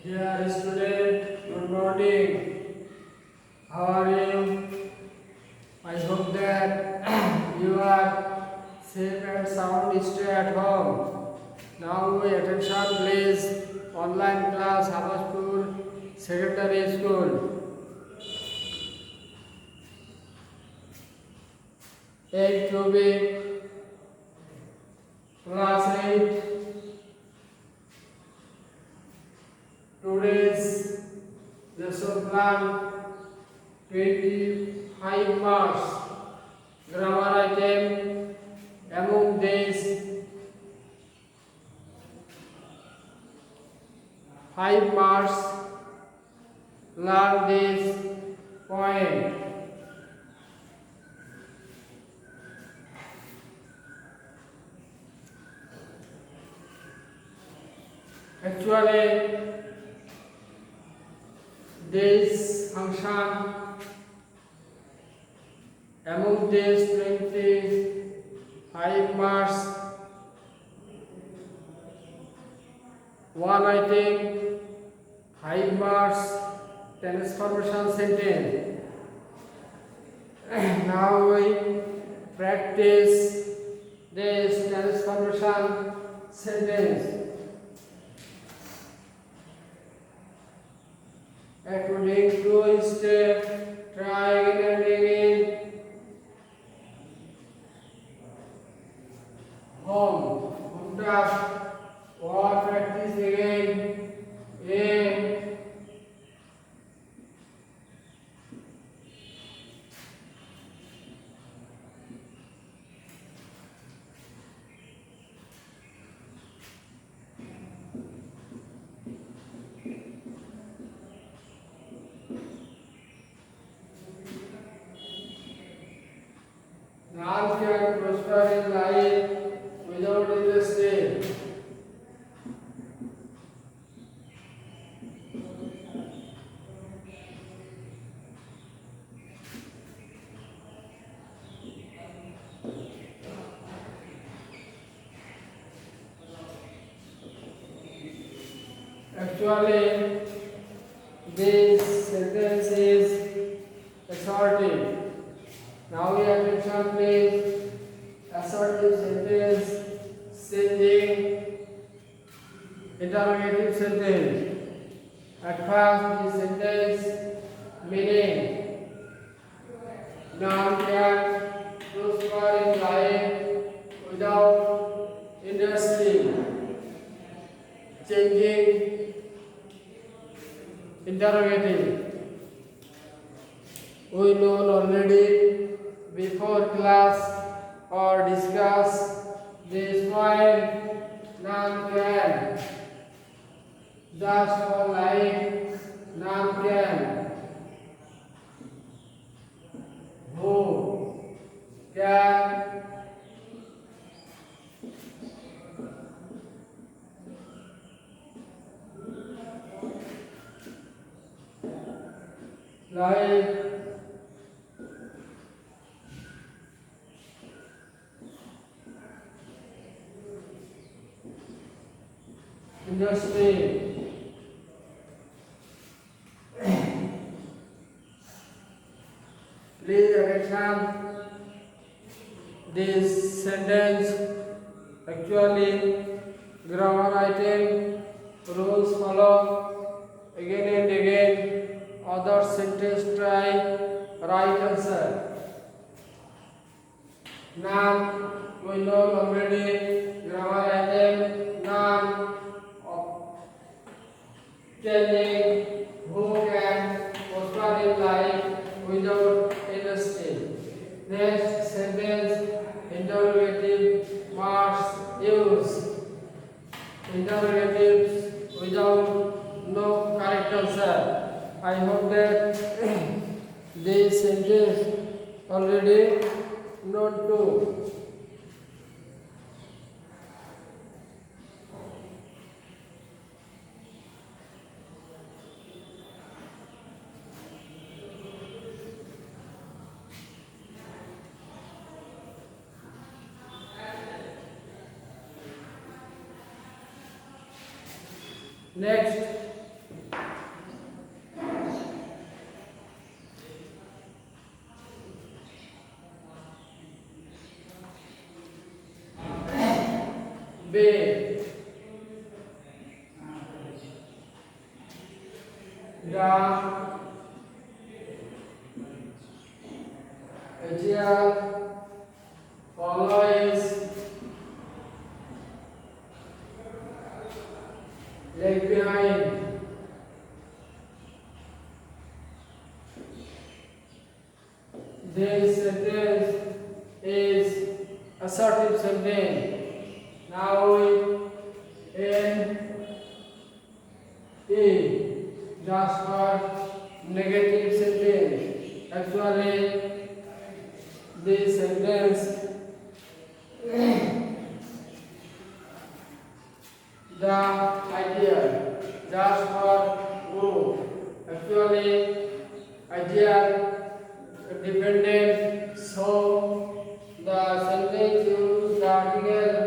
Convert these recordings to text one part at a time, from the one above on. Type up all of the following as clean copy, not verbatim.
Dear student, good morning. How are you? I hope that you are safe and sound. Stay at home. Now, attention, please. Online class, Habaspur Secondary School. 8 to be class 8. Today's lesson plan 25 marks. Grammar item among these 5 marks. Learn this point. Actually, this function among these 25 marks, one item 5 marks transformation sentence. Now we practice this transformation sentence. According to step, try again and again. Home, Hunta, or practice again. A. None can prosper in life without industry. Actually, this sentence is assertive. Now we attention please. Assertive sentence, changing interrogative sentence. At first, the sentence meaning none can prosper in life without industry. Changing interrogative. We know already before class or discuss this point. None can. Just for like none can. Who can? Like industry. Please attention. This sentence actually grammar item rules follow again and again. Other sentence try right answer. None we know already. Grammar item none. Telling who can prosper in life without industry. Next sentence interrogative marks use. Interrogatives without no correct answer. I hope that this sentence already known to. Next, bay, the Aegean always lag behind. This sentence is assertive sentence. Now N A just for negative sentence. Actually, this sentence the idea just for O. Actually, idea dependent, so the sentence use the article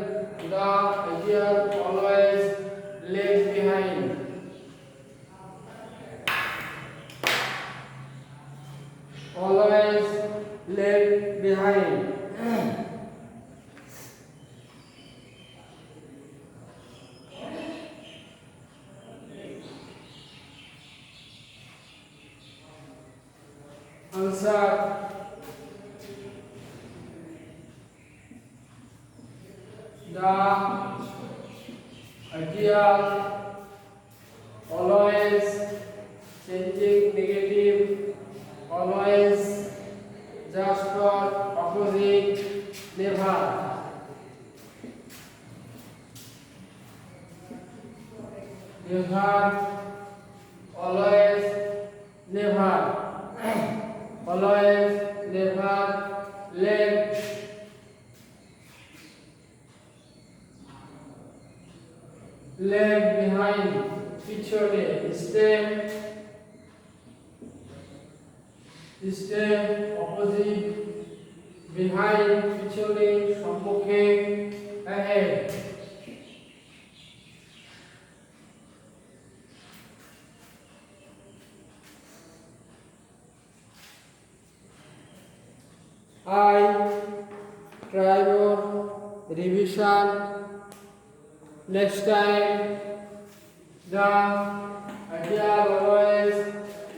the idea always lags behind. Always lag behind. Answer. The idea always changing negative, always just for opposite, never. Never, always, never. Always, never, lag. Lag behind, পিছনে, stay, opposite, behind, পিছনে, সম্মুখে, ahead. I try more revision next time. The idea always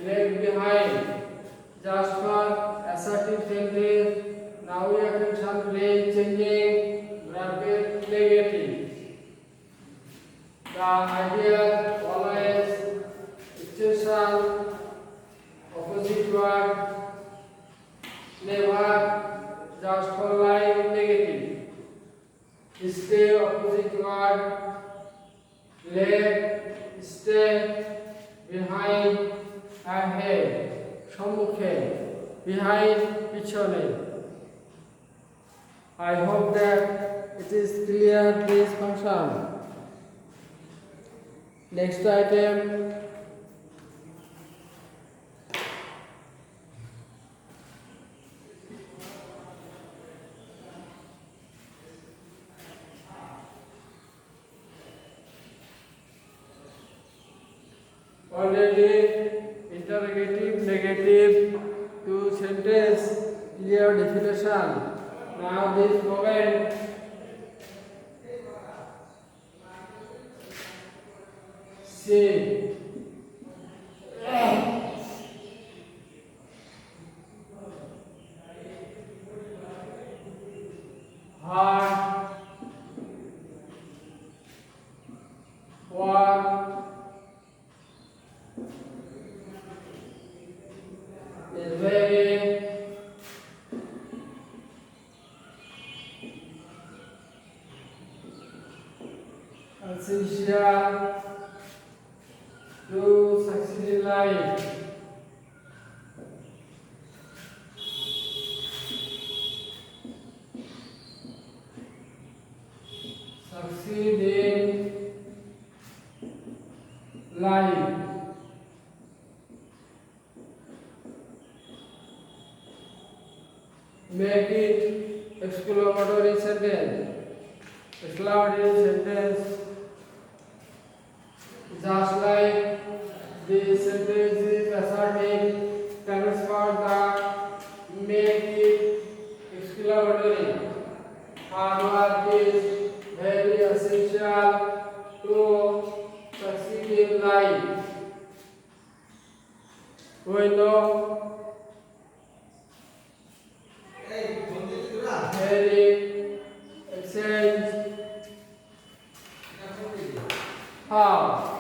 lag behind. Just for assertive sentence. Now we attention play changing bracket negative. The idea always extension opposite word. Never just for line negative. Stay opposite word. Lag, stay, behind, ahead, সম্মুখে, behind, পিছনে. I hope that it is clear this function. Next item. Already interrogative, negative, to sentence clear definition. Now this moment see hard one is very essential to succeed in life. Succeed in life. Make it exclamatory sentence. Exclamatory sentence just like this sentence is assertive, transfer the make it exclamatory. Hard work is very essential. window, heading, exchange, how,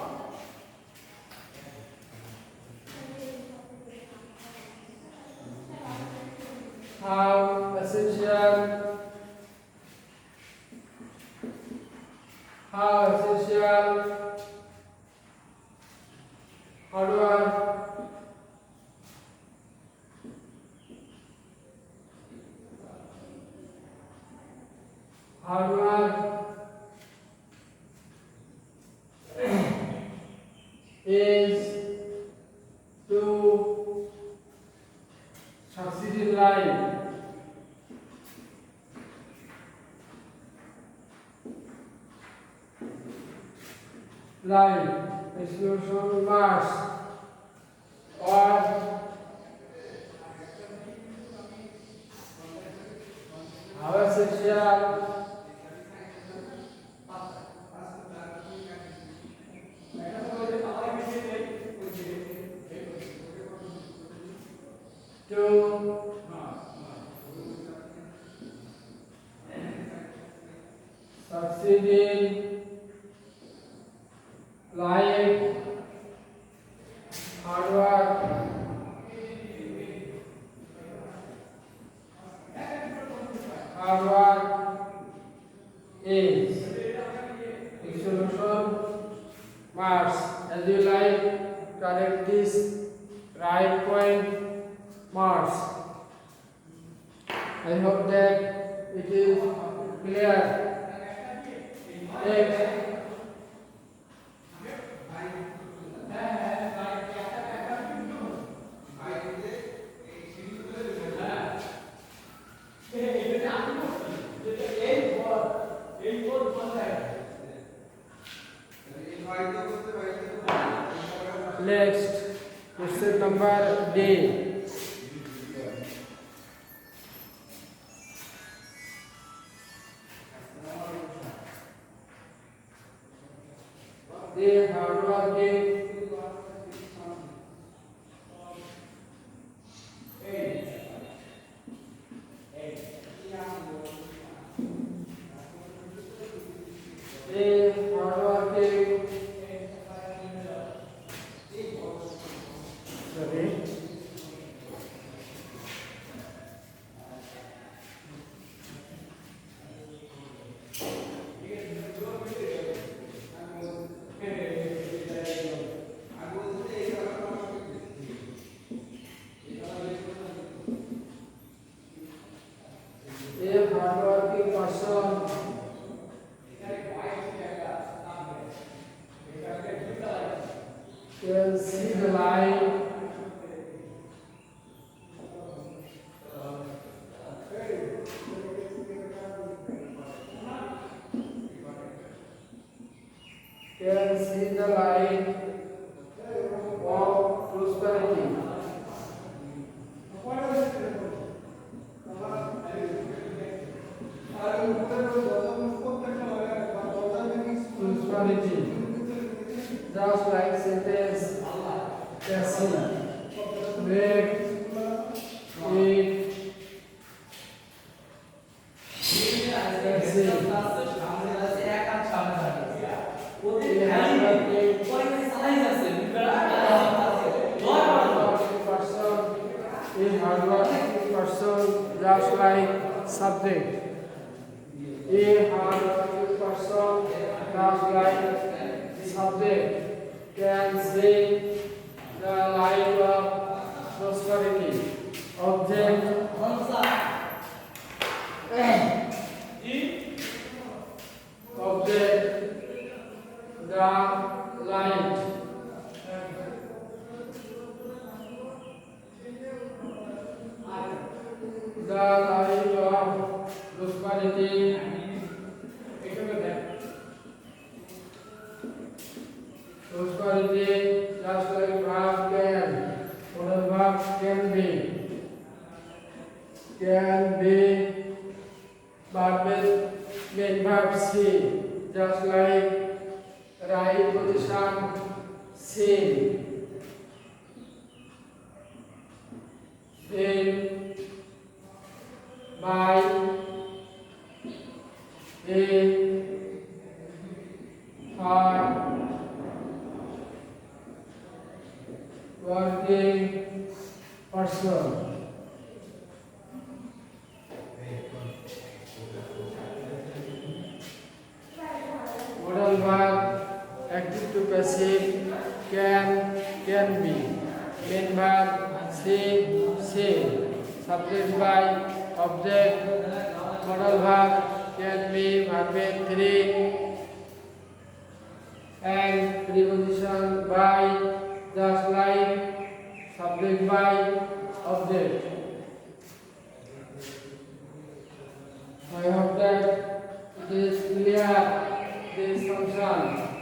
essential, hardware, is to succeed in life. Life, exclusion Mars, or our social to succeed in life, hard work, is solution Mars. As you like, correct this right point Mars. I hope that it is clear. Next. Next, question number D. The hardworking person can see the light of prosperity. Prosperity, just like sentence, make it person just like subject. A hardworking person just like subject can see the light of prosperity. Object the light. The light of prosperity. Prosperity, just like verb can, or the verb can be, but with verb see, just like right position seen. in, by, in, for, working person. Modal verb active to passive can be. Main verb say. Subject by object. Modal verb can be verb 3 and preposition by, just like subject by object. I hope that it is clear this function.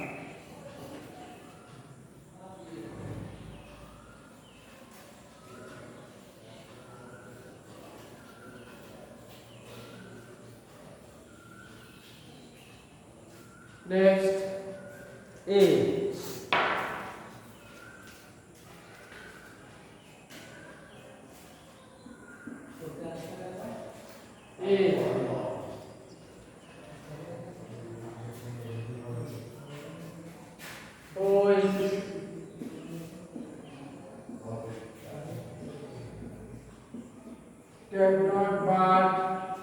Next, A. Boy, cannot but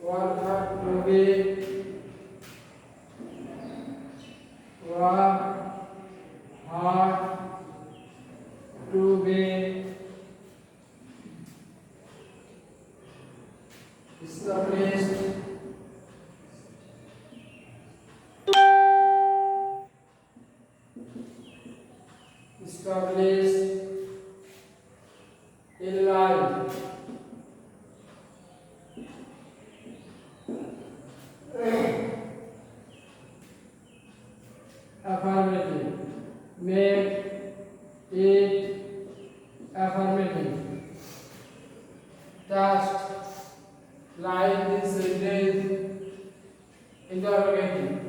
work hard to be, work hard to be established, in life. Affirmative. Make it affirmative. Just like this sentence, interrogative.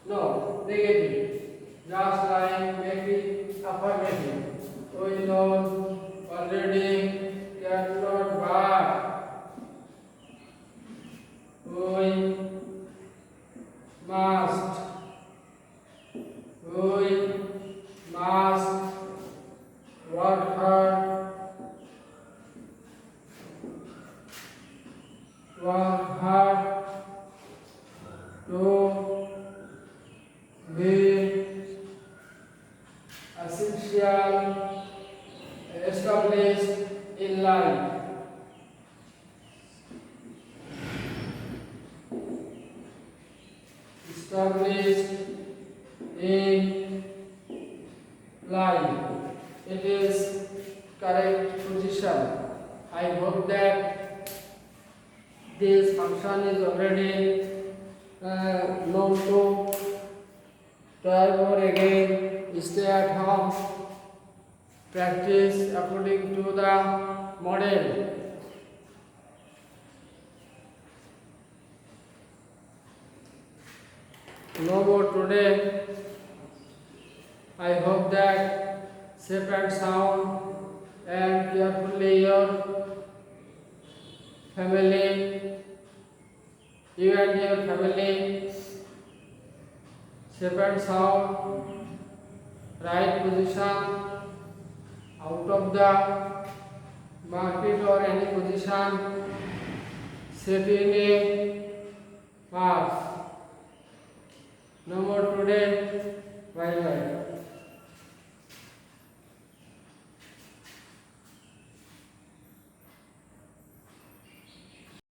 No, negative. Just like make it affirmative. We know already cannot but we must work hard to be essential established in life. Established in life. It is correct position. I hope that this function is already known to. Try more again. Stay at home. Practice according to the model. No more today. I hope that safe and sound and carefully your family, you and your family, safe and sound, right position, out of the market or any position, safe in a path.